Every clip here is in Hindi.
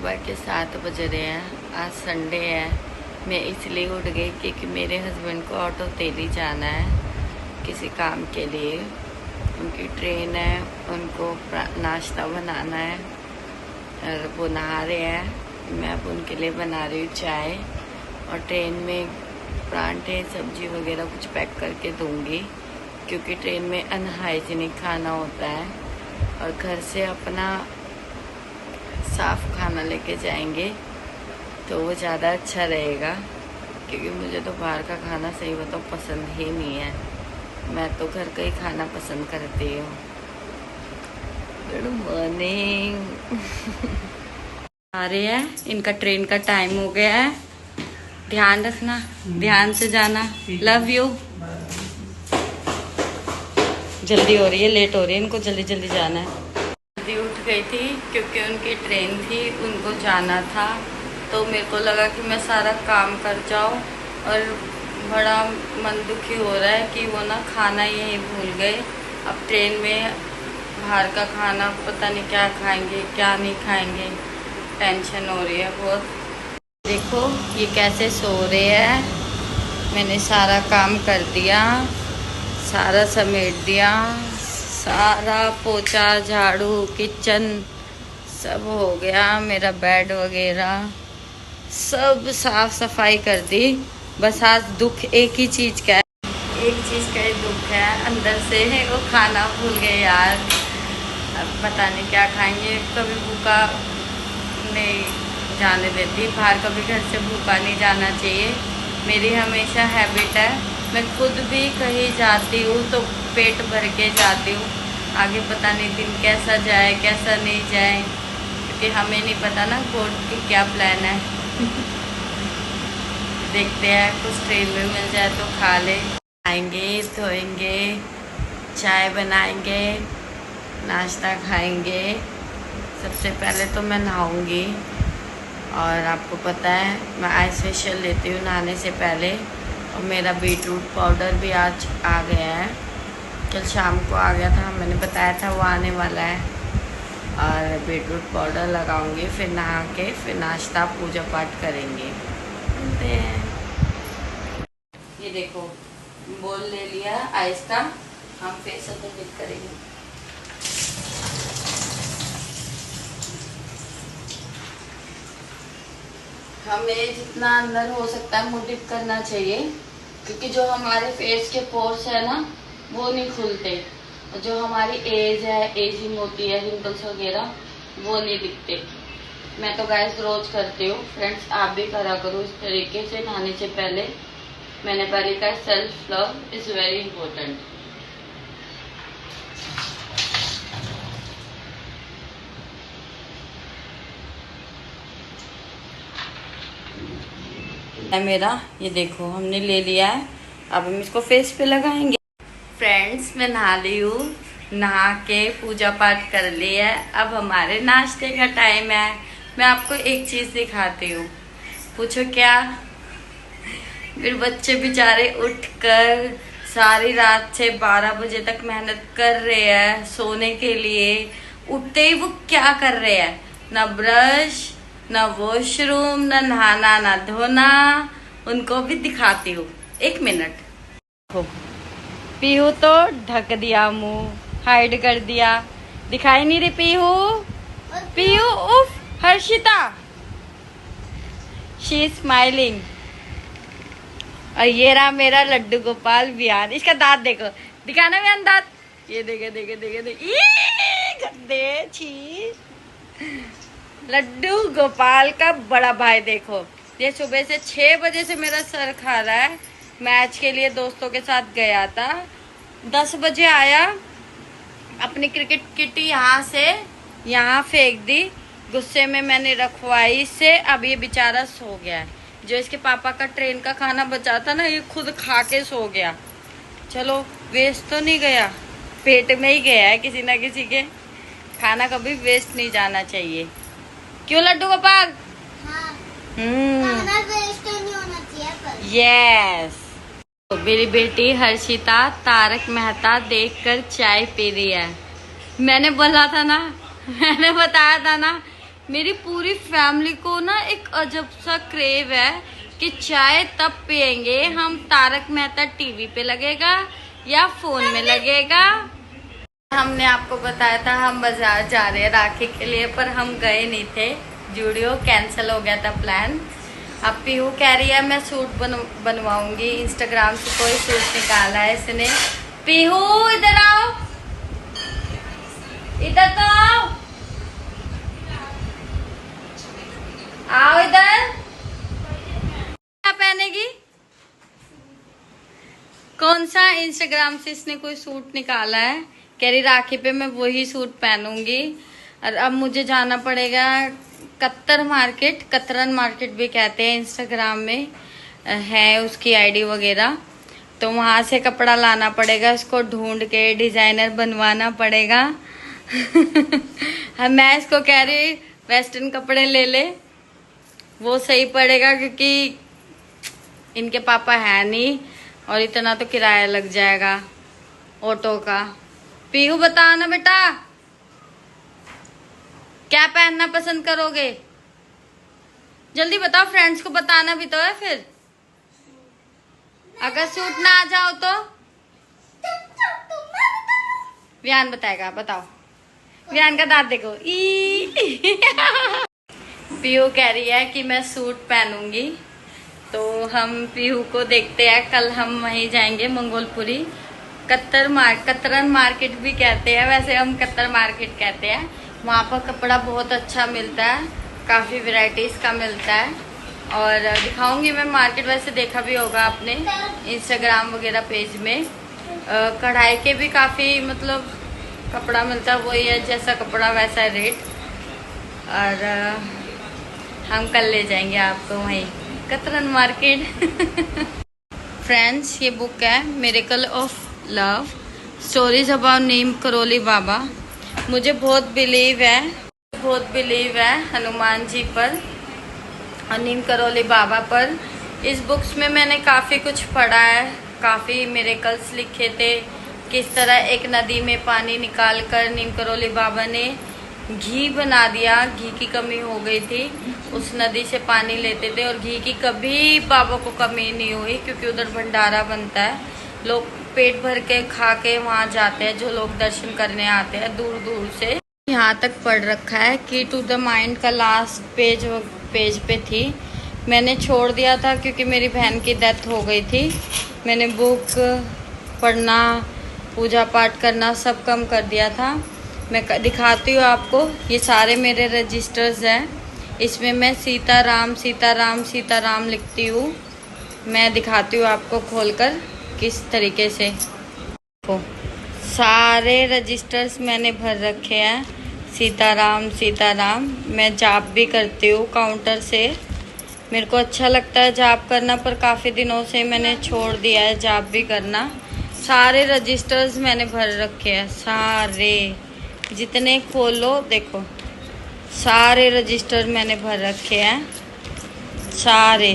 सुबह के 7 बज रहे हैं। आज संडे है। मैं इसलिए उठ गई क्योंकि मेरे हस्बैंड को ऑटो तेली जाना है किसी काम के लिए। उनकी ट्रेन है, उनको नाश्ता बनाना है और वो नहा रहे हैं। मैं अब उनके लिए बना रही हूँ चाय और ट्रेन में परांठे सब्जी वगैरह कुछ पैक करके दूँगी क्योंकि ट्रेन में अनहाइजीनिक खाना होता है और घर से अपना साफ खाना लेके जाएंगे तो वो ज़्यादा अच्छा रहेगा क्योंकि मुझे तो बाहर का खाना सही बताओ पसंद ही नहीं है। मैं तो घर का ही खाना पसंद करती हूँ। Good morning. आ रहे हैं, इनका ट्रेन का टाइम हो गया है। ध्यान रखना, ध्यान से जाना। Love you. जल्दी हो रही है, लेट हो रही है, इनको जल्दी जल्दी जाना है। जल्दी उठ गई थी क्योंकि उनकी ट्रेन थी, उनको जाना था। तो मेरे को लगा कि मैं सारा काम कर जाऊँ और बड़ा मन दुखी हो रहा है कि वो ना खाना यहीं भूल गए। अब ट्रेन में बाहर का खाना पता नहीं क्या खाएंगे क्या नहीं खाएंगे, टेंशन हो रही है बहुत। देखो ये कैसे सो रहे हैं। मैंने सारा काम कर दिया, सारा समेट दिया, सारा पोछा झाड़ू किचन सब हो गया। मेरा बेड वगैरह सब साफ सफाई कर दी। बस आज दुख एक ही चीज़ का है, एक चीज़ का ही दुख है अंदर से, वो खाना भूल गए यार। अब पता नहीं क्या खाएंगे। कभी भूखा नहीं जाने देती, बाहर कभी घर से भूखा नहीं जाना चाहिए। मेरी हमेशा हैबिट है, मैं खुद भी कहीं जाती हूँ तो पेट भर के जाती हूँ। आगे पता नहीं दिन कैसा जाए कैसा नहीं जाए क्योंकि हमें नहीं पता ना गॉड की क्या प्लान है। देखते हैं, कुछ ट्रेन में मिल जाए तो खा ले। आएंगे, धोएंगे, चाय बनाएंगे, नाश्ता खाएंगे। सबसे पहले तो मैं नहाऊंगी और आपको पता है मैं आइस फेशियल लेती हूँ नहाने से पहले। और मेरा बीटरूट पाउडर भी आज आ गया है, कल शाम को आ गया था, मैंने बताया था वो आने वाला है। और बीटरूट पाउडर लगाऊंगी, फिर नहा के फिर नाश्ता पूजा पाठ करेंगे। मिलते हैं। ये देखो बोल ले लिया आइस का, हम फेस डिप करेंगे। हमें जितना अंदर हो सकता है मुंह डिप करना चाहिए क्योंकि जो हमारे फेस के पोर्स है ना वो नहीं खुलते। जो हमारी एज है, एजिंग होती है, रिंकल्स वगैरह वो नहीं दिखते। मैं तो गाइस रोज करती हूँ। फ्रेंड्स आप भी करा करो इस तरीके से नहाने से पहले। मैंने पहले कहा self love is very important. मेरा ये देखो हमने ले लिया है, अब हम इसको फेस पे लगाएंगे। फ्रेंड्स मैं नहा ली हूँ, नहा के पूजा पाठ कर लिया है। अब हमारे नाश्ते का टाइम है। मैं आपको एक चीज दिखाती हूँ। पूछो क्या? फिर बच्चे बेचारे उठकर सारी रात से 12 बजे तक मेहनत कर रहे हैं सोने के लिए। उठते ही वो क्या कर रहे हैं, ना ब्रश ना वॉशरूम ना नहाना ना धोना। उनको भी दिखाती हूँ, 1 मिनट। पीहू तो ढक दिया, मुंह हाइड कर दिया, दिखाई नहीं रही पीहू। पीहू उफ, हर्षिता शी स्माइलिंग। और ये रहा मेरा लड्डू गोपाल बिहान। इसका दांत देखो, दिखाना बिहान दांत। ये देखे देखे देखे देखे, गंदे छी। लड्डू गोपाल का बड़ा भाई देखो, ये सुबह से 6 बजे से मेरा सर खा रहा है। मैच के लिए दोस्तों के साथ गया था, 10 बजे आया, अपनी क्रिकेट किट यहाँ से यहाँ फेंक दी। गुस्से में मैंने रखवाई इससे। अब ये बेचारा सो गया है। जो इसके पापा का ट्रेन का खाना बचा था ना, ये खुद खा के सो गया। चलो वेस्ट तो नहीं गया, पेट में ही गया है किसी ना किसी के। खाना कभी वेस्ट नहीं जाना चाहिए, क्यों लड्डू गोपाल? हाँ, खाना वेस्ट नहीं होना चाहिए पर। यस। तो मेरी बेटी हर्षिता तारक मेहता देखकर चाय पी रही है। मैंने बोला था ना, मैंने बताया था ना मेरी पूरी फैमिली को ना एक अजब सा क्रेव है कि चाय तब पियेंगे हम तारक मेहता टीवी पे लगेगा या फोन में लगेगा। हमने आपको बताया था हम बाजार जा रहे हैं राखी के लिए, पर हम गए नहीं थे, जूडियो कैंसिल हो गया था प्लान। अब पीहू कह रही है मैं सूट बनवाऊंगी, इंस्टाग्राम से कोई सूट निकाला है इसने। पीहू इधर आओ, इधर तो आओ, आओ इधर। क्या पहनेगी? कौन सा इंस्टाग्राम से इसने कोई सूट निकाला है, कह रही राखी पे मैं वही सूट पहनूंगी। और अब मुझे जाना पड़ेगा कत्तर मार्केट, कतरन मार्केट भी कहते हैं, इंस्टाग्राम में है उसकी आईडी वगैरह। तो वहां से कपड़ा लाना पड़ेगा, उसको ढूंढ के डिजाइनर बनवाना पड़ेगा। मैं इसको कह रही वेस्टर्न कपड़े ले ले, वो सही पड़ेगा, क्योंकि इनके पापा है नहीं और इतना तो किराया लग जाएगा ऑटो का। पीहू बताओ ना बेटा, क्या पहनना पसंद करोगे? जल्दी बताओ, फ्रेंड्स को बताना भी तो है फिर। अगर सूट ना आ जाओ तो विहान बताएगा। बताओ, विहान का दांत देखो। पीहू कह रही है कि मैं सूट पहनूंगी, तो हम पीहू को देखते हैं। कल हम वहीं जाएंगे मंगोलपुरी, कतरन मार्केट भी कहते हैं, वैसे हम कत्तर मार्केट कहते हैं। वहाँ पर कपड़ा बहुत अच्छा मिलता है, काफ़ी वैरायटीज़ का मिलता है। और दिखाऊंगी मैं मार्केट, वैसे देखा भी होगा आपने इंस्टाग्राम वगैरह पेज में। कढ़ाई के भी काफ़ी मतलब कपड़ा मिलता है, वही है जैसा कपड़ा वैसा रेट। और हम कल ले जाएंगे आपको वहीं कतरन मार्केट। फ्रेंड्स, ये बुक है miracle of love, stories about Neem Karoli Baba. मुझे बहुत बिलीव है हनुमान जी पर और नीम करोली बाबा पर। इस बुक्स में मैंने काफ़ी कुछ पढ़ा है, काफ़ी मिरेकल्स लिखे थे। किस तरह एक नदी में पानी निकालकर नीम करोली बाबा ने घी बना दिया, घी की कमी हो गई थी, उस नदी से पानी लेते थे और घी की कभी बाबा को कमी नहीं हुई, क्योंकि उधर भंडारा बनता है। लोग पेट भर के खा के वहाँ जाते हैं, जो लोग दर्शन करने आते हैं दूर दूर से। यहाँ तक पढ़ रखा है कि टू द माइंड का लास्ट पेज पे थी। मैंने छोड़ दिया था क्योंकि मेरी बहन की डेथ हो गई थी। मैंने बुक पढ़ना, पूजा पाठ करना सब कम कर दिया था। मैं दिखाती हूँ आपको, ये सारे मेरे रजिस्टर्स हैं। इसमें मैं सीताराम सीताराम सीताराम लिखती हूँ। मैं दिखाती हूँ आपको खोलकर किस तरीके से। सारे रजिस्टर्स मैंने भर रखे हैं सीताराम सीताराम। मैं जाप भी करती हूँ काउंटर से, मेरे को अच्छा लगता है जाप करना, पर काफ़ी दिनों से मैंने छोड़ दिया है जाप भी करना। सारे रजिस्टर्स मैंने भर रखे हैं, सारे जितने खोलो देखो, सारे रजिस्टर मैंने भर रखे हैं सारे।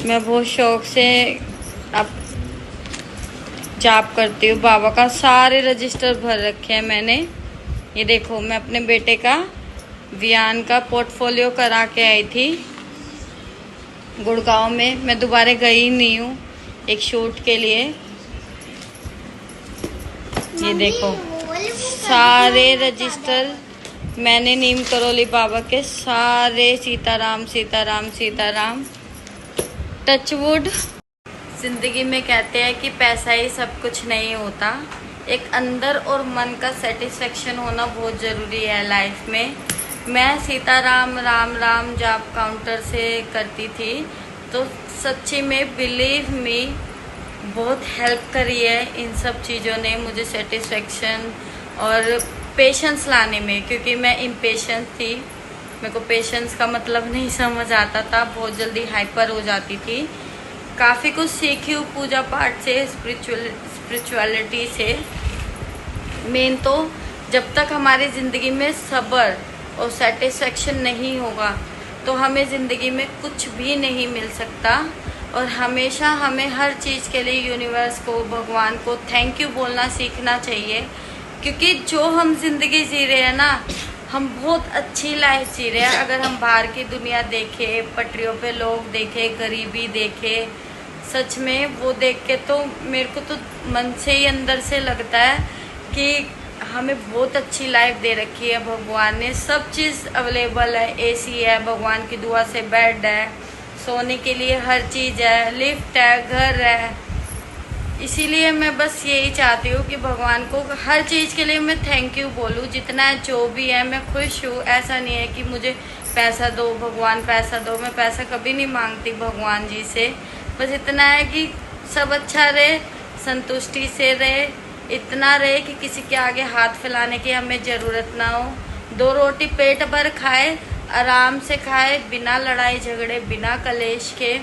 मैं बहुत शौक से अब जाप करती हूँ बाबा का। सारे रजिस्टर भर रखे हैं मैंने। ये देखो, मैं अपने बेटे का वियान का पोर्टफोलियो करा के आई थी गुड़गांव में। मैं दोबारा गई नहीं हूँ एक शूट के लिए। ये देखो, सारे रजिस्टर मैंने नीम करोली बाबा के सारे सीताराम सीताराम सीताराम। टचवुड। जिंदगी में कहते हैं कि पैसा ही सब कुछ नहीं होता, एक अंदर और मन का सेटिस्फेक्शन होना बहुत ज़रूरी है लाइफ में। मैं सीताराम राम राम जाप काउंटर से करती थी, तो सच्ची में बिलीव मी बहुत हेल्प करी है इन सब चीज़ों ने मुझे सेटिस्फेक्शन और पेशेंस लाने में, क्योंकि मैं इम्पेशेंट थी। मेरे को पेशेंस का मतलब नहीं समझ आता था, बहुत जल्दी हाइपर हो जाती थी। काफ़ी कुछ सीखी हूँ पूजा पाठ से, स्पिरिचुअलिटी से। मेन तो जब तक हमारी ज़िंदगी में सब्र और सेटिस्फेक्शन नहीं होगा तो हमें ज़िंदगी में कुछ भी नहीं मिल सकता। और हमेशा हमें हर चीज़ के लिए यूनिवर्स को, भगवान को थैंक यू बोलना सीखना चाहिए, क्योंकि जो हम ज़िंदगी जी रहे हैं ना, हम बहुत अच्छी लाइफ जी रहे हैं। अगर हम बाहर की दुनिया देखें, पटरियों पे लोग देखें, गरीबी देखें, सच में वो देख के तो मेरे को तो मन से ही अंदर से लगता है कि हमें बहुत अच्छी लाइफ दे रखी है भगवान ने। सब चीज़ अवेलेबल है, एसी है, भगवान की दुआ से बेड है, सोने के लिए हर चीज़ है, लिफ्ट है, घर है। इसीलिए मैं बस यही चाहती हूँ कि भगवान को हर चीज़ के लिए मैं थैंक यू बोलूँ। जितना जो भी है मैं खुश हूँ। ऐसा नहीं है कि मुझे पैसा दो भगवान, पैसा दो। मैं पैसा कभी नहीं मांगती भगवान जी से। बस इतना है कि सब अच्छा रहे, संतुष्टि से रहे, इतना रहे कि किसी के आगे हाथ फैलाने की हमें ज़रूरत ना हो। 2 रोटी पेट भर खाए, आराम से खाए, बिना लड़ाई झगड़े, बिना कलेश के।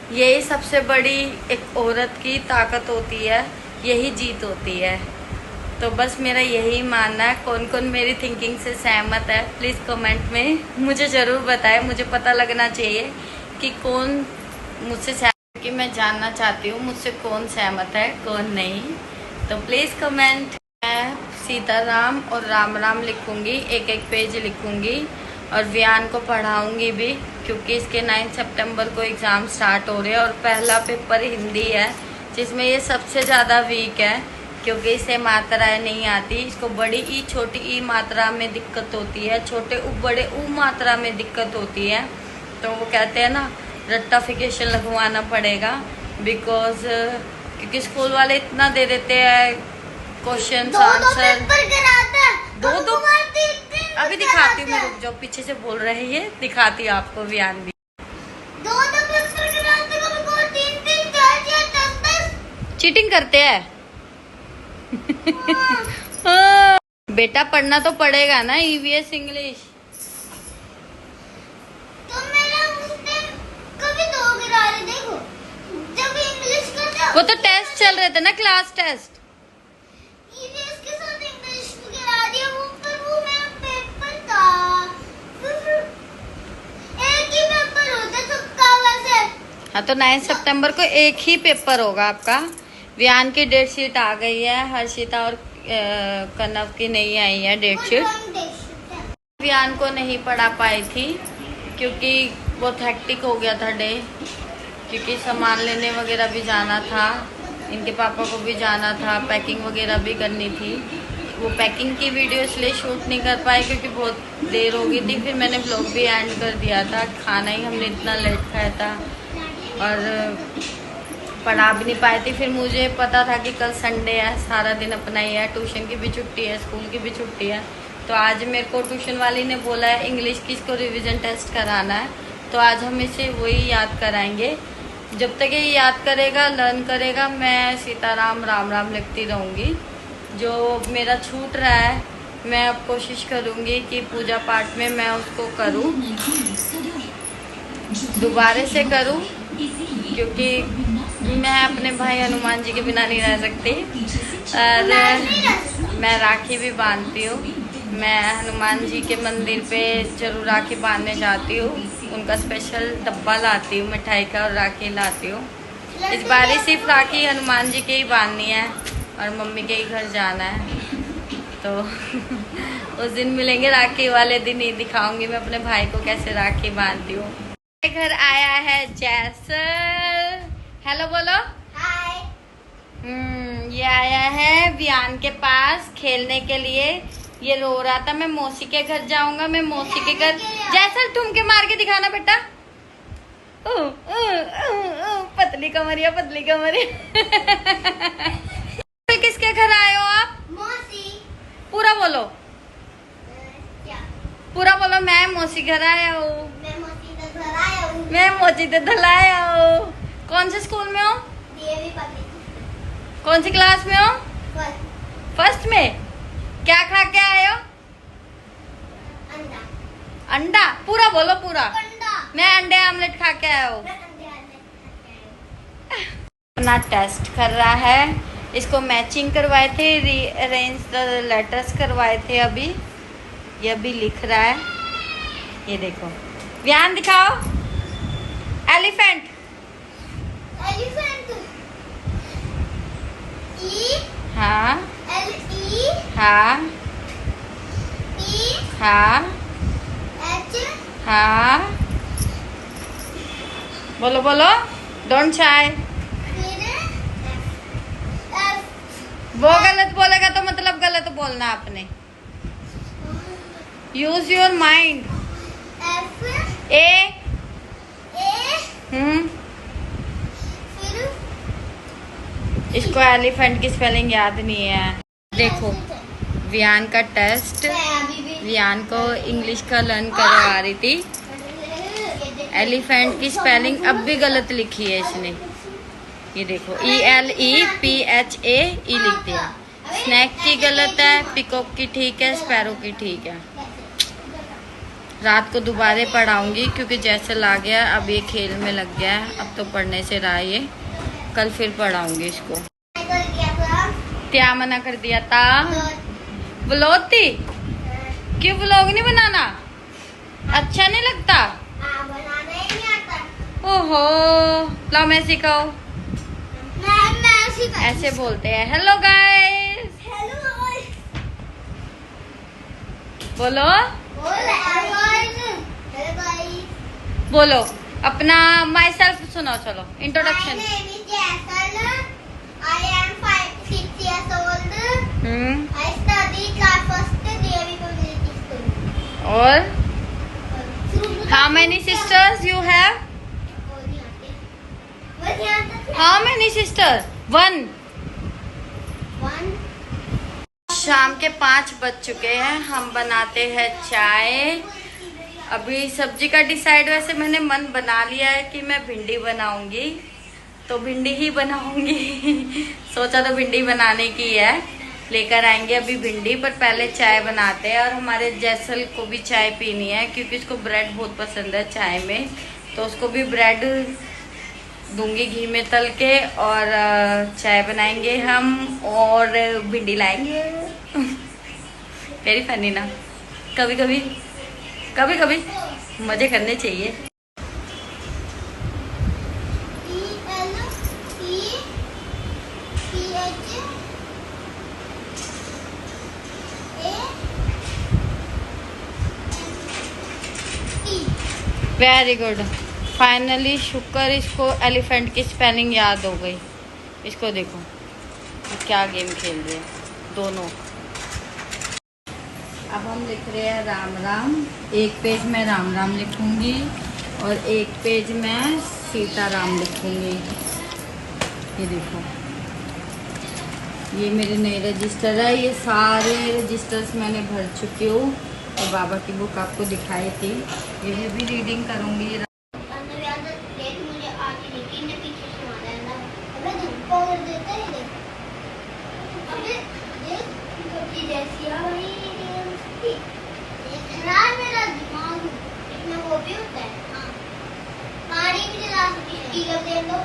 यही सबसे बड़ी एक औरत की ताकत होती है, यही जीत होती है। तो बस मेरा यही मानना है। कौन कौन मेरी थिंकिंग से सहमत है प्लीज़ कमेंट में मुझे ज़रूर बताएं। मुझे पता लगना चाहिए कि कौन मुझसे सहमत, कि मैं जानना चाहती हूँ मुझसे कौन सहमत है कौन नहीं। तो प्लीज़ कमेंट। मैं सीताराम और राम राम लिखूँगी, एक एक पेज लिखूँगी और वियान को पढ़ाऊँगी भी, क्योंकि इसके 9 सितंबर को एग्ज़ाम स्टार्ट हो रहे हैं और पहला पेपर हिंदी है, जिसमें ये सबसे ज़्यादा वीक है क्योंकि इसे मात्राएं नहीं आती। इसको बड़ी ई छोटी ई मात्रा में दिक्कत होती है, छोटे उ बड़े उ मात्रा में दिक्कत होती है। तो वो कहते हैं ना रट्टाफिकेशन लगवाना पड़ेगा, बिकॉज क्योंकि स्कूल वाले इतना दे देते हैं क्वेश्चन आंसर। दो अभी दिखाती हूँ मैं, रुक जाओ, पीछे से बोल रही है, दिखाती हूँ आपको वियान भी। चीटिंग करते हैं। हाँ। बेटा पढ़ना तो पड़ेगा ना ईवीएस इंग्लिश। वो तो टेस्ट चल रहे थे ना, क्लास टेस्ट। हाँ तो 9 सितंबर को एक ही पेपर होगा आपका। वियान की डेट शीट आ गई है, हर्षिता और कनव की नहीं आई है डेट शीट। वियान को नहीं पढ़ा पाई थी क्योंकि बहुत हेक्टिक हो गया था डे, क्योंकि सामान लेने वगैरह भी जाना था, इनके पापा को भी जाना था, पैकिंग वगैरह भी करनी थी। वो पैकिंग की वीडियो इसलिए शूट नहीं कर पाई क्योंकि बहुत देर हो गई थी। फिर मैंने ब्लॉग भी एंड कर दिया था, खाना ही हमने इतना लेट खाया था और पढ़ा भी नहीं पाई थी। फिर मुझे पता था कि कल संडे है, सारा दिन अपना ही है, ट्यूशन की भी छुट्टी है, स्कूल की भी छुट्टी है। तो आज मेरे को ट्यूशन वाली ने बोला है इंग्लिश की इसको रिवीजन टेस्ट कराना है, तो आज हम इसे वही याद कराएंगे। जब तक ये याद करेगा, लर्न करेगा, मैं सीताराम राम राम लिखती रहूँगी। जो मेरा छूट रहा है मैं अब कोशिश करूँगी कि पूजा पाठ में मैं उसको करूँ, दोबारा से करूँ, क्योंकि मैं अपने भाई हनुमान जी के बिना नहीं रह सकती। और मैं राखी भी बांधती हूँ। मैं हनुमान जी के मंदिर पे जरूर राखी बांधने जाती हूँ, उनका स्पेशल डब्बा लाती हूँ मिठाई का और राखी लाती हूँ। इस बार ही सिर्फ राखी हनुमान जी के ही बांधनी है और मम्मी के ही घर जाना है। तो उस दिन मिलेंगे, राखी वाले दिन ही दिखाऊंगी मैं अपने भाई को कैसे राखी बांधती हूँ। घर आया है जैसल, हेलो बोलो हाय। ये आया है वियान के पास खेलने के लिए। ये रो रहा था मैं मौसी के घर जाऊंगा, मैं मौसी के घर। जैसल ठुमके मार के दिखाना बेटा। पतली कमरिया, पतली कमरिया। किसके घर आए हो आप? मौसी। पूरा बोलो, क्या? पूरा बोलो। मैं मौसी घर आया हूँ, मैं मौसी के घर आया हूँ। मैं मौसी के घर आया हूँ। कौन से स्कूल में हो? DAV public. कौन सी क्लास में हो? फर्स्ट में। क्या खा के आए हो? अंडा। अंडा? पूरा बोलो, पूरा। अंडा। मैं अंडे आमलेट खा के आया हूँ। अपना टेस्ट कर रहा है, इसको मैचिंग करवाए थे, रीअरेंज द लेटर्स करवाए थे। अभी ये अभी लिख रहा है, ये देखो। वियान दिखाओ। एलिफेंट। एलिफेंट। ई। हाँ एल ई। हाँ। ई। हाँ H हाँ बोलो बोलो, डोंट शाय। फिर F वो गलत बोलेगा तो मतलब गलत बोलना आपने। Use your mind. F A A फिर इसको एलिफेंट की स्पेलिंग याद नहीं है। देखो वियान का टेस्ट, अभी भी वियान को इंग्लिश का लर्न करवा रही थी। एलिफेंट की स्पेलिंग अब भी गलत लिखी है इसने। ये देखो ELEPHAE लिख दिया। स्नैक की गलत है, पिकॉक की ठीक है, स्पैरो की ठीक है। रात को दोबारा पढ़ाऊंगी क्योंकि जैसे ला गया अब ये खेल में लग गया है। अब तो पढ़ने से रहा ये, कल फिर पढ़ाऊंगी इसको। क्या मना कर दिया था? व्लॉग थी? क्यों व्लॉग नहीं बनाना? अच्छा नहीं लगता? बनाना ही नहीं आता। ओहो, लाओ मैं सिखाओ। मैं सिखा ऐसे बोलते हैं हेलो गाइस। हेलो बोलो हेलो गाइस। बोलो अपना माई सेल्फ सुनाओ। चलो My introduction. name is Jason. I am 6 years old. I study class first Devi Community School. और how many sisters you have? How many sister? 1। शाम के 5 बज चुके हैं। हम बनाते हैं चाय। अभी सब्जी का डिसाइड वैसे मैंने मन बना लिया है कि मैं भिंडी बनाऊंगी, तो भिंडी ही बनाऊंगी। सोचा तो भिंडी बनाने की है, लेकर आएंगे अभी भिंडी। पर पहले चाय बनाते हैं। और हमारे जैसल को भी चाय पीनी है क्योंकि उसको ब्रेड बहुत पसंद है चाय में, तो उसको भी ब्रेड दूंगी घी में तल के। और चाय बनाएंगे हम और भिंडी लाएंगे। वेरी फनी ना? कभी कभी कभी कभी मजे करने चाहिए। Very good. फाइनली शुक्र इसको एलिफेंट की स्पेलिंग याद हो गई। इसको देखो क्या गेम खेल रहे हैं दोनों। अब हम लिख रहे हैं राम राम। एक पेज में राम राम लिखूंगी और एक पेज में सीता राम लिखूंगी। ये देखो ये मेरे नए रजिस्टर है। ये सारे रजिस्टर्स मैंने भर चुकी हूँ और बाबा की बुक आपको दिखाई थी। ये भी रीडिंग करूंगी। मेरा दिमाग इसमें वो भी होता है। हाँ पानी भी जला सकती है। टीका दे दो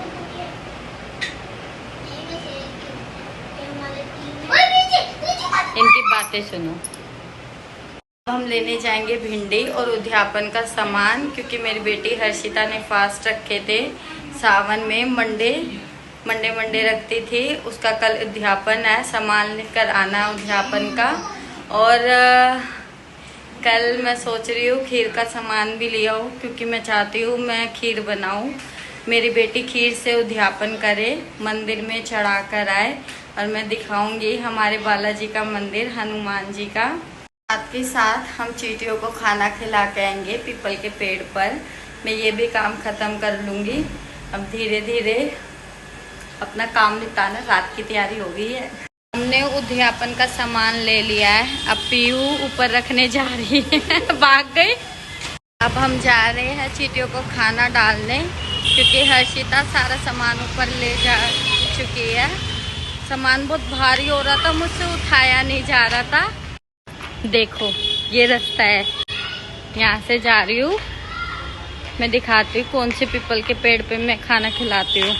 इनकी बातें सुनो। हम लेने जाएंगे भिंडी और उद्यापन का सामान क्योंकि मेरी बेटी हर्षिता ने फास्ट रखे थे सावन में। मंडे रखती थी। उसका कल उद्यापन है। सामान लेकर आना उद्यापन का। और कल मैं सोच रही हूँ खीर का सामान भी ले आऊँ क्योंकि मैं चाहती हूँ मैं खीर बनाऊँ। मेरी बेटी खीर से उद्यापन करे, मंदिर में चढ़ा कर आए। और मैं दिखाऊंगी हमारे बालाजी का मंदिर, हनुमान जी का। साथ के साथ हम चींटियों को खाना खिला के आएंगे पीपल के पेड़ पर। मैं ये भी काम ख़त्म कर लूँगी। अब धीरे धीरे अपना काम निपटाना। रात की तैयारी हो गई है। हमने उद्यापन का सामान ले लिया है। अब पीयू ऊपर रखने जा रही है। भाग गई। अब हम जा रहे हैं चींटियों को खाना डालने क्योंकि हर्षिता सारा सामान ऊपर ले जा चुकी है। सामान बहुत भारी हो रहा था, मुझसे उठाया नहीं जा रहा था। देखो ये रास्ता है, यहाँ से जा रही हूँ। मैं दिखाती हूँ कौन से पीपल के पेड़ पे मैं खाना खिलाती हूँ।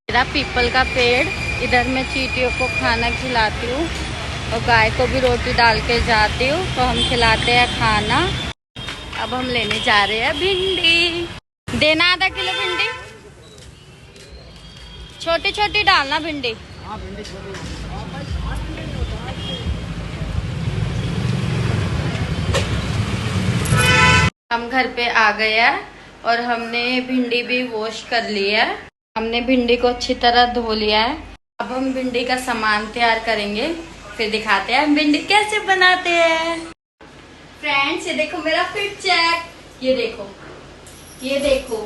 मेरा पीपल का पेड़, इधर मैं चींटियों को खाना खिलाती हूँ और गाय को भी रोटी डाल के जाती हूँ। तो हम खिलाते हैं खाना। अब हम लेने जा रहे हैं भिंडी। देना आधा किलो भिंडी। छोटी छोटी डालना भिंडी। हम घर पे आ गए हैं और हमने भिंडी भी वॉश कर ली है। हमने भिंडी को अच्छी तरह धो लिया है। अब हम भिंडी का सामान तैयार करेंगे, फिर दिखाते हैं हम भिंडी कैसे बनाते हैं। फ्रेंड्स, ये देखो मेरा फिट चेक, ये देखो, ये देखो,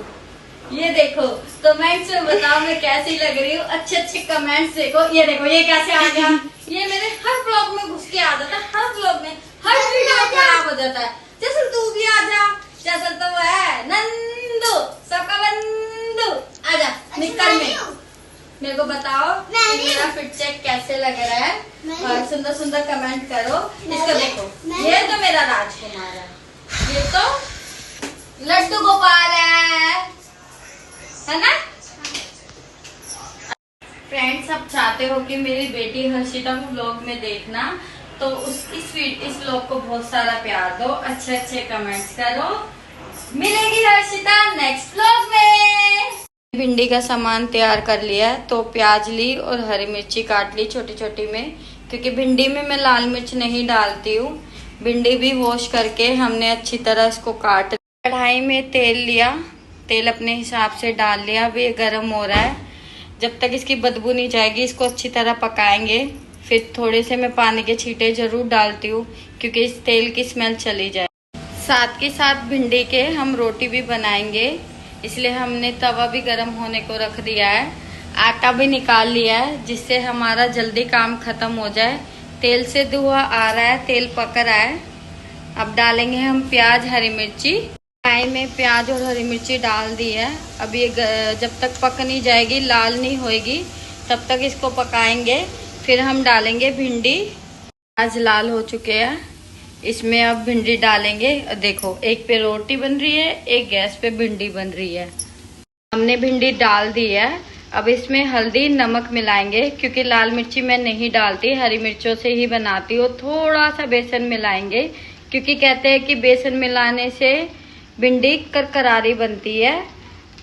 ये देखो। कमेंट्स में बताओ मैं कैसी लग रही हूँ, अच्छे अच्छे कमेंट्स देखो। ये देखो ये कैसे आ गया, ये मेरे हर ब्लॉग में घुस के आ जाता है, हर ब्लॉग में, हर वीडियो खराब हो जाता है। जैसे तू भी आ जा, जैसा तो है नंदू, सबका बंदू, आजा निकल में। मेरे को बताओ कि मेरा फिट चेक कैसे लग रहा है और सुंदर सुंदर कमेंट करो। इसको देखो, ये तो मेरा राजकुमार है, ये तो लड्डू गोपाल है ना। फ्रेंड्स, आप चाहते हो कि मेरी बेटी हर्षिता को व्लॉग में देखना, तो इस व्लॉग को बहुत सारा प्यार दो, अच्छे अच्छे कमेंट्स करो। मिलेगी हर्षिता नेक्स्ट व्लॉग में। भिंडी का सामान तैयार कर लिया है, तो प्याज ली और हरी मिर्ची काट ली छोटी छोटी में, क्योंकि भिंडी में मैं लाल मिर्च नहीं डालती हूँ। भिंडी भी वॉश करके हमने अच्छी तरह इसको काट लिया। कढ़ाई में तेल लिया, तेल अपने हिसाब से डाल लिया। अभी ये गर्म हो रहा है, जब तक इसकी बदबू नहीं जाएगी इसको अच्छी तरह पकाएंगे। फिर थोड़े से मैं पानी के छींटे जरूर डालती हूँ, क्योंकि इस तेल की स्मेल चली जाए। साथ के साथ भिंडी के हम रोटी भी बनाएंगे, इसलिए हमने तवा भी गर्म होने को रख दिया है। आटा भी निकाल लिया है, जिससे हमारा जल्दी काम खत्म हो जाए। तेल से धुआं आ रहा है, तेल पक रहा है। अब डालेंगे हम प्याज हरी मिर्ची। कढ़ाई में प्याज और हरी मिर्ची डाल दी है। अब ये जब तक पक नहीं जाएगी, लाल नहीं होएगी, तब तक इसको पकाएंगे। फिर हम डालेंगे भिंडी। प्याज लाल हो चुके हैं, इसमें अब भिंडी डालेंगे। देखो, एक पे रोटी बन रही है, एक गैस पे भिंडी बन रही है। हमने भिंडी डाल दी है। अब इसमें हल्दी नमक मिलाएंगे, क्योंकि लाल मिर्ची मैं नहीं डालती, हरी मिर्चों से ही बनाती हूँ। थोड़ा सा बेसन मिलाएंगे, क्योंकि कहते हैं कि बेसन मिलाने से भिंडी करकरारी बनती है।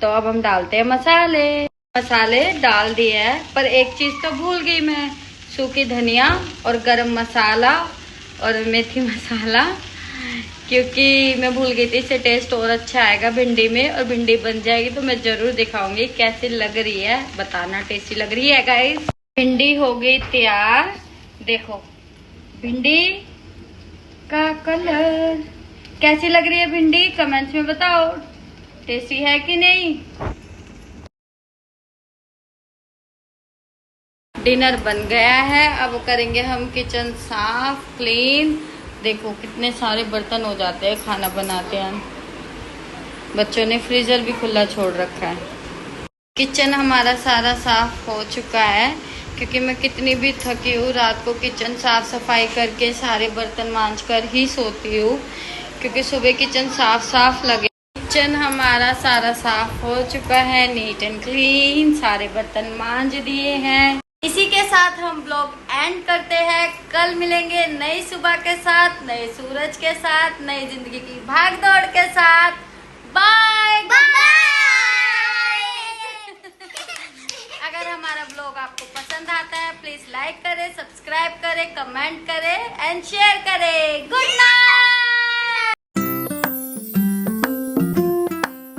तो अब हम डालते हैं मसाले। मसाले डाल दिए हैं, पर एक चीज तो भूल गई मैं, सूखी धनिया और गरम मसाला और मेथी मसाला, क्योंकि मैं भूल गई थी। इससे टेस्ट और अच्छा आएगा भिंडी में, और भिंडी बन जाएगी तो मैं जरूर दिखाऊंगी कैसी लग रही है। बताना टेस्टी लग रही है गाइस। भिंडी हो गई तैयार। देखो भिंडी का कलर कैसी लग रही है भिंडी, कमेंट्स में बताओ, टेस्टी है कि नहीं। डिनर बन गया है, अब करेंगे हम किचन साफ क्लीन। देखो कितने सारे बर्तन हो जाते हैं खाना बनाते हैं। बच्चों ने फ्रीजर भी खुला छोड़ रखा है। किचन हमारा सारा साफ हो चुका है, क्योंकि मैं कितनी भी थकी हूँ, रात को किचन साफ सफाई करके सारे बर्तन मांज कर ही सोती हूँ, क्योंकि सुबह किचन साफ लगे। किचन हमारा सारा साफ हो चुका है, नीट एंड क्लीन, सारे बर्तन मांज दिए हैं। इसी के साथ हम ब्लॉग एंड करते हैं। कल मिलेंगे नई सुबह के साथ, नए सूरज के साथ, नई जिंदगी की भागदौड़ के साथ। Bye bye. अगर हमारा ब्लॉग आपको पसंद आता है, प्लीज लाइक करें, सब्सक्राइब करें, कमेंट करें एंड शेयर करें। Good night.